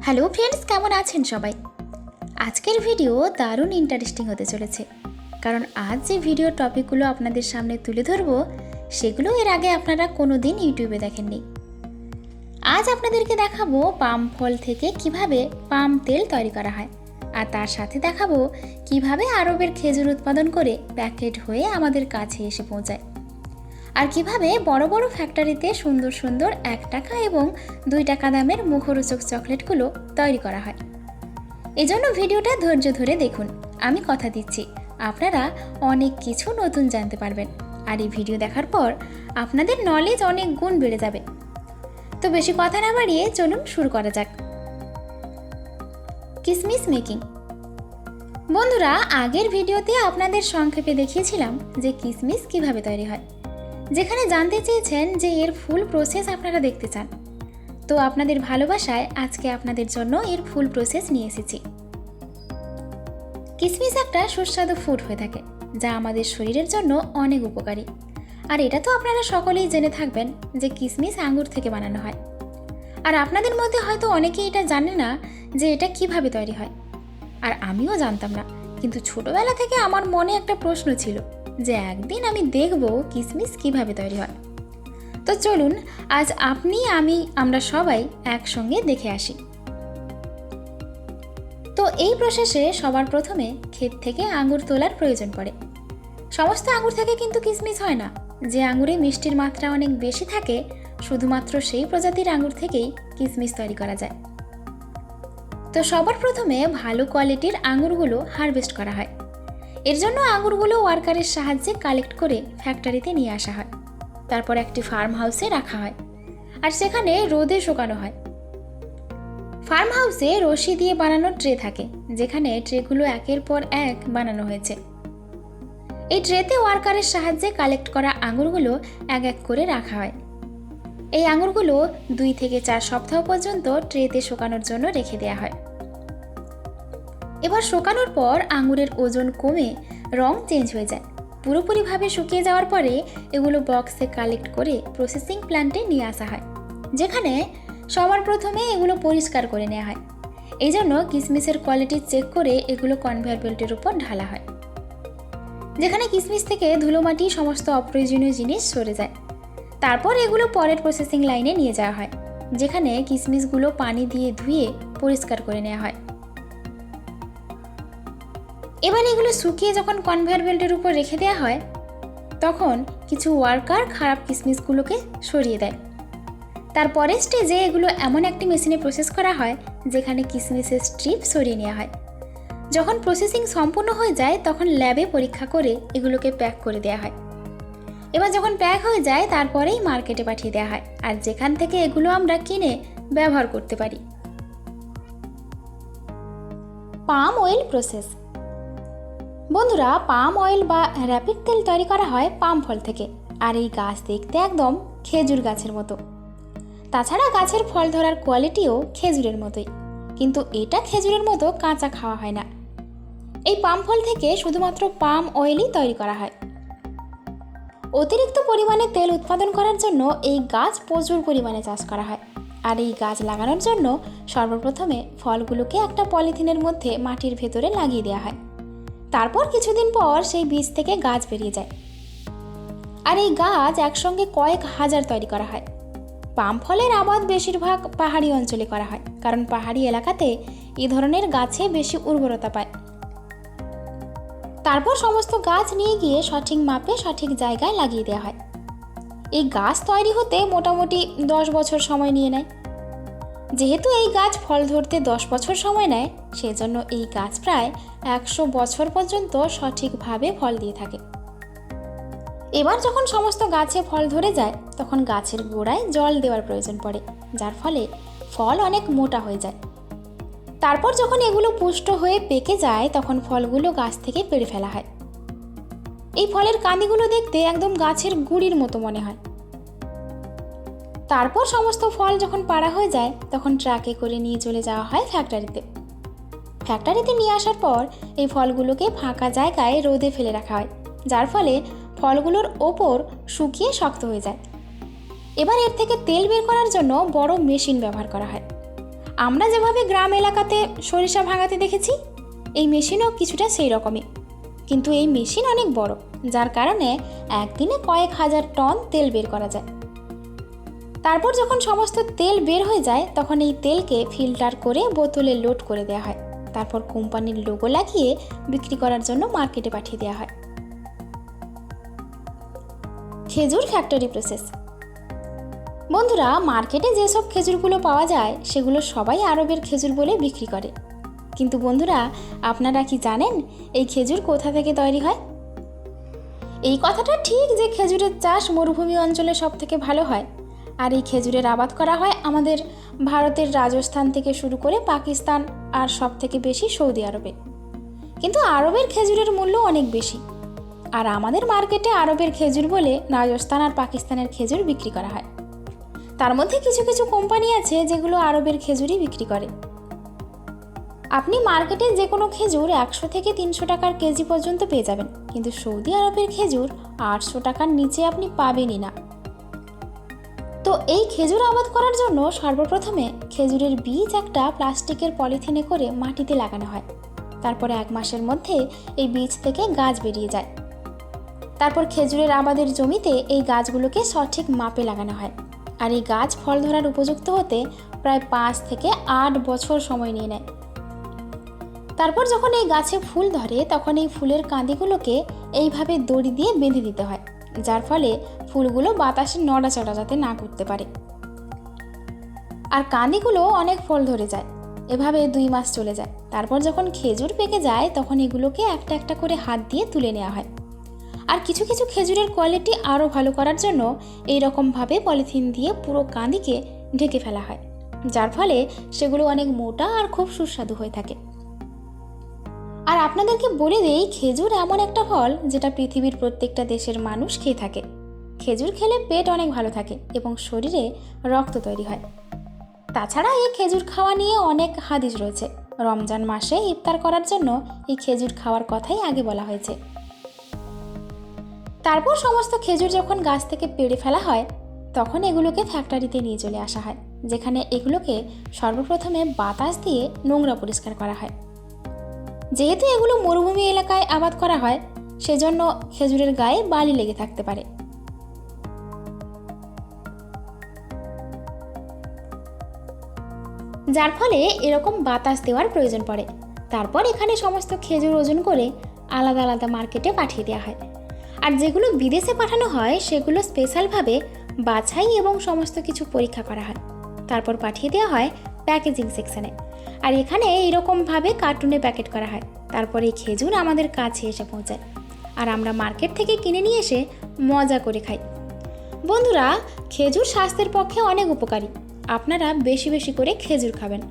Hello friends, কেমন আছেন সবাই? আজকের ভিডিও দারুণ ইন্টারেস্টিং হতে চলেছে, কারণ আজ যে ভিডিও টপিকগুলো আপনাদের সামনে তুলে ধরবো সেগুলো এর আগে আপনারা কোনো দিন ইউটিউবে দেখেননি। আজ আপনাদেরকে দেখাবো পাম ফল থেকে কিভাবে পাম তেল তৈরি করা হয়, আর তার সাথে দেখাবো কিভাবে আরবের খেজুর উৎপাদন করে প্যাকেট হয়ে আমাদের কাছে এসে পৌঁছায়, আর কিভাবে বড় বড় ফ্যাক্টরিতে সুন্দর সুন্দর 1 টাকা এবং 2 টাকা দামের মুখরোচক চকলেটগুলো তৈরি করা হয়। এজন্য ভিডিওটা ধৈর্য ধরে দেখুন। আমি কথা দিচ্ছি আপনারা অনেক কিছু নতুন জানতে পারবেন, আর এই ভিডিও দেখার পর আপনাদের নলেজ অনেক গুণ বেড়ে যাবে। তো বেশি কথা না বাড়িয়ে চলুন শুরু করা যাক। কিসমিস মেকিং। বন্ধুরা, আগের ভিডিওতে আপনাদের সংক্ষেপে দেখিয়েছিলাম যে কিসমিস কিভাবে তৈরি হয়, যেখানে জানতে চেয়েছেন যে এর ফুল প্রসেস আপনারা দেখতে চান। তো আপনাদের ভালোবাসায় আজকে আপনাদের জন্য এর ফুল প্রসেস নিয়ে এসেছি। কিসমিস একটা সুস্বাদু ফুড হয়ে থাকে, যা আমাদের শরীরের জন্য অনেক উপকারী। আর এটা তো আপনারা সকলেই জেনে থাকবেন যে কিসমিস আঙ্গুর থেকে বানানো হয়। আর আপনাদের মধ্যে হয়তো অনেকেই এটা জানে না যে এটা কিভাবে তৈরি হয়। আর আমিও জানতাম না, কিন্তু ছোটবেলা থেকে আমার মনে একটা প্রশ্ন ছিল যে একদিন আমি দেখব কিসমিস কিভাবে তৈরি হয়। তো চলুন আজ আপনি আমরা সবাই একসঙ্গে দেখে আসি। তো এই প্রসেসে সবার প্রথমে ক্ষেত থেকে আঙ্গুর তোলার প্রয়োজন পড়ে। সমস্ত আঙ্গুর থেকে কিন্তু কিসমিস হয় না। যে আঙ্গুরে মিষ্টির মাত্রা অনেক বেশি থাকে, শুধুমাত্র সেই প্রজাতির আঙ্গুর থেকেই কিসমিস তৈরি করা যায়। তো সবার প্রথমে ভালো কোয়ালিটির আঙ্গুরগুলো হারভেস্ট করা হয়। এর জন্য আঙ্গুরগুলো ওয়ার্কারের সাহায্যে কালেক্ট করে ফ্যাক্টরিতে নিয়ে আসা হয়। তারপর একটি ফার্ম হাউসে রাখা হয়, আর সেখানে রোদে শুকানো হয়। ফার্ম হাউসে রশি দিয়ে বানানো ট্রে থাকে, যেখানে ট্রেগুলো একের পর এক বানানো হয়েছে। এই ট্রেতে ওয়ার্কারের সাহায্যে কালেক্ট করা আঙুরগুলো এক এক করে রাখা হয়। এই আঙুরগুলো 2 থেকে 4 সপ্তাহ পর্যন্ত ট্রেতে শুকানোর জন্য রেখে দেওয়া হয়। এবার শুকানোর পর আঙুরের ওজন কমে রং চেঞ্জ হয়ে যায়। পুরোপুরিভাবে শুকিয়ে যাওয়ার পরে এগুলো বক্সে কালেক্ট করে প্রসেসিং প্ল্যান্টে নিয়ে আসা হয়, যেখানে সবার প্রথমে এগুলো পরিষ্কার করে নেওয়া হয়। এই জন্য কিসমিসের কোয়ালিটি চেক করে এগুলো কনভেয়ার বেল্টের উপর ঢালা হয়, যেখানে কিসমিস থেকে ধুলোমাটি সমস্ত অপ্রয়োজনীয় জিনিস সরে যায়। তারপর এগুলো পরের প্রসেসিং লাইনে নিয়ে যাওয়া হয়, যেখানে কিসমিসগুলো পানি দিয়ে ধুয়ে পরিষ্কার করে নেওয়া হয়। এবার এগুলো শুকিয়ে যখন কনভেয়ার বেল্টের উপর রেখে দেওয়া হয়, তখন কিছু ওয়ার্কার খারাপ কিসমিসগুলোকে সরিয়ে দেয়। তারপরে স্টেজে এগুলো এমন একটি মেশিনে প্রসেস করা হয়, যেখানে কিসমিসের স্ট্রিপ সরিয়ে নেওয়া হয়। যখন প্রসেসিং সম্পূর্ণ হয়ে যায়, তখন ল্যাবে পরীক্ষা করে এগুলোকে প্যাক করে দেওয়া হয়। এবার যখন প্যাক হয়ে যায়, তারপরেই মার্কেটে পাঠিয়ে দেওয়া হয়, আর যেখান থেকে এগুলো আমরা কিনে ব্যবহার করতে পারি। Palm oil process. বন্ধুরা, পাম অয়েল বা র্যাপিড তেল তৈরি করা হয় পাম ফল থেকে। আর এই গাছ দেখতে একদম খেজুর গাছের মতো। তাছাড়া গাছের ফল ধরার কোয়ালিটিও খেজুরের মতোই, কিন্তু এটা খেজুরের মতো কাঁচা খাওয়া হয় না। এই পাম ফল থেকে শুধুমাত্র পাম অয়েলই তৈরি করা হয়। অতিরিক্ত পরিমাণে তেল উৎপাদন করার জন্য এই গাছ প্রচুর পরিমাণে চাষ করা হয়। আর এই গাছ লাগানোর জন্য সর্বপ্রথমে ফলগুলোকে একটা পলিথিনের মধ্যে মাটির ভেতরে লাগিয়ে দেওয়া হয়। তারপর কিছুদিন পর সেই বীজ থেকে গাছ বেরিয়ে যায়। আর এই গাছ একসঙ্গে কয়েক হাজার তৈরি করা হয়। পাম ফলের আবাদ বেশিরভাগ পাহাড়ি অঞ্চলে করা হয়, কারণ পাহাড়ি এলাকাতে এই ধরনের গাছে বেশি উর্বরতা পায়। তারপর সমস্ত গাছ নিয়ে গিয়ে সঠিক মাপে সঠিক জায়গায় লাগিয়ে দেওয়া হয়। এই গাছ তৈরি হতে মোটামুটি 10 বছর সময় নিয়ে নেয়। যেহেতু এই গাছ ফল ধরতে 10 বছর সময় নেয়, সেজন্য এই গাছ প্রায় 100 বছর পর্যন্ত সঠিকভাবে ফল দিয়ে থাকে। এবার যখন সমস্ত গাছে ফল ধরে যায়, তখন গাছের গোড়ায় জল দেওয়ার প্রয়োজন পড়ে, যার ফলে ফল অনেক মোটা হয়ে যায়। তারপর যখন এগুলো পুষ্ট হয়ে পেকে যায়, তখন ফলগুলো গাছ থেকে পেড়ে ফেলা হয়। এই ফলের কাঁদিগুলো দেখতে একদম গাছের গুঁড়ির মতো মনে হয়। তারপর সমস্ত ফল যখন পাড়া হয়ে যায়, তখন ট্রাকে করে নিয়ে চলে যাওয়া হয় ফ্যাক্টরিতে। ফ্যাক্টরিতে নিয়ে আসার পর এই ফলগুলোকে ফাঁকা জায়গায় রোদে ফেলে রাখা হয়, যার ফলে ফলগুলোর ওপর শুকিয়ে শক্ত হয়ে যায়। এবার এর থেকে তেল বের করার জন্য বড় মেশিন ব্যবহার করা হয়। আমরা যেভাবে গ্রাম এলাকাতে সরিষা ভাঙাতে দেখেছি, এই মেশিনও কিছুটা সেই রকমই, কিন্তু এই মেশিন অনেক বড়, যার কারণে একদিনে কয়েক হাজার টন তেল বের করা যায়। তারপর যখন সমস্ত তেল বের হয়ে যায় তখন এই তেলকে ফিল্টার করে বোতলে লোড করে দেওয়া হয়। তারপর কোম্পানির লোগো লাগিয়ে বিক্রি করার জন্য মার্কেটে পাঠিয়ে দেওয়া হয়। খেজুর ফ্যাক্টরি প্রসেস। বন্ধুরা, মার্কেটে যেসব খেজুরগুলো পাওয়া যায় সেগুলো সবাই আরবের খেজুর বলে বিক্রি করে, কিন্তু বন্ধুরা আপনারা কি জানেন এই খেজুর কোথা থেকে তৈরি হয়? এই কথাটা ঠিক যে খেজুরের চাষ মরুভূমি অঞ্চলে সব থেকে ভালো হয়, আর এই খেজুরের আবাদ করা হয় আমাদের ভারতের রাজস্থান থেকে শুরু করে পাকিস্তান আর সব থেকে বেশি সৌদি আরবে। কিন্তু আরবের খেজুরের মূল্য অনেক বেশি, আর আমাদের মার্কেটে আরবের খেজুর বলে রাজস্থান আর পাকিস্তানের খেজুর বিক্রি করা হয়। তার মধ্যে কিছু কিছু কোম্পানি আছে যেগুলো আরবের খেজুরই বিক্রি করে। আপনি মার্কেটে যে কোনো খেজুর 100 থেকে 300 টাকার কেজি পর্যন্ত পেয়ে যাবেন, কিন্তু সৌদি আরবের খেজুর 800 টাকার নিচে আপনি পাবেনই না। তো এই খেজুর আবাদ করার জন্য সর্বপ্রথমে খেজুরের বীজ একটা প্লাস্টিকের পলিথিনে করে মাটিতে লাগানো হয়। তারপরে 1 মাসের মধ্যে এই বীজ থেকে গাছ বেরিয়ে যায়। তারপর খেজুরের আবাদের জমিতে এই গাছগুলোকে সঠিক মাপে লাগানো হয়, আর এই গাছ ফল ধরার উপযুক্ত হতে প্রায় 5 থেকে 8 বছর সময় নিয়ে নেয়। তারপর যখন এই গাছে ফুল ধরে তখন এই ফুলের কাঁদিগুলোকে এইভাবে দড়ি দিয়ে বেঁধে দিতে হয়, যার ফলে ফুলগুলো বাতাসে নড়াচড়া যাতে না করতে পারে। আর কাঁদিগুলো অনেক ফল ধরে যায়। এভাবে 2 মাস চলে যায়। তারপর যখন খেজুর পেকে যায় তখন এগুলোকে একটা একটা করে হাত দিয়ে তুলে নেওয়া হয়। আর কিছু কিছু খেজুরের কোয়ালিটি আরও ভালো করার জন্য এই রকমভাবে পলিথিন দিয়ে পুরো কাঁদিকে ঢেকে ফেলা হয়, যার ফলে সেগুলো অনেক মোটা আর খুব সুস্বাদু হয়ে থাকে। আর আপনাদেরকে বলে দেই, খেজুর এমন একটা ফল যেটা পৃথিবীর প্রত্যেকটা দেশের মানুষ খেয়ে থাকে। খেজুর খেলে পেট অনেক ভালো থাকে এবং শরীরে রক্ত তৈরি হয়। তাছাড়া এই খেজুর খাওয়া নিয়ে অনেক হাদিস রয়েছে। রমজান মাসে ইফতার করার জন্য এই খেজুর খাওয়ার কথাই আগে বলা হয়েছে। তারপর সমস্ত খেজুর যখন গাছ থেকে পেড়ে ফেলা হয় তখন এগুলোকে ফ্যাক্টরিতে নিয়ে চলে আসা হয়, যেখানে এগুলোকে সর্বপ্রথমে বাতাস দিয়ে নোংরা পরিষ্কার করা হয়। যেহেতু এগুলো মরুভূমি এলাকায় আবাদ করা হয় সেজন্য খেজুরের গায়ে বালি লেগে থাকতে পারে। যার ফলে এরকম বাতাস দেওয়ার প্রয়োজন পড়ে। তারপর এখানে সমস্ত খেজুর ওজন করে আলাদা আলাদা মার্কেটে পাঠিয়ে দেওয়া হয়। আর যেগুলো বিদেশে পাঠানো হয় সেগুলো স্পেশালভাবে বাছাই এবং সমস্ত কিছু পরীক্ষা করা হয়। তারপর পাঠিয়ে দেওয়া হয় প্যাকেজিং সেকশনে, আর এখানে এইরকমভাবে কার্টুনে প্যাকেট করা হয়। তারপর এই খেজুর আমাদের কাছে এসে পৌঁছায়, আর আমরা মার্কেট থেকে কিনে নিয়ে এসে মজা করে খাই। বন্ধুরা, খেজুর স্বাস্থ্যের পক্ষে অনেক উপকারী। আপনারা বেশি বেশি করে খেজুর খাবেন।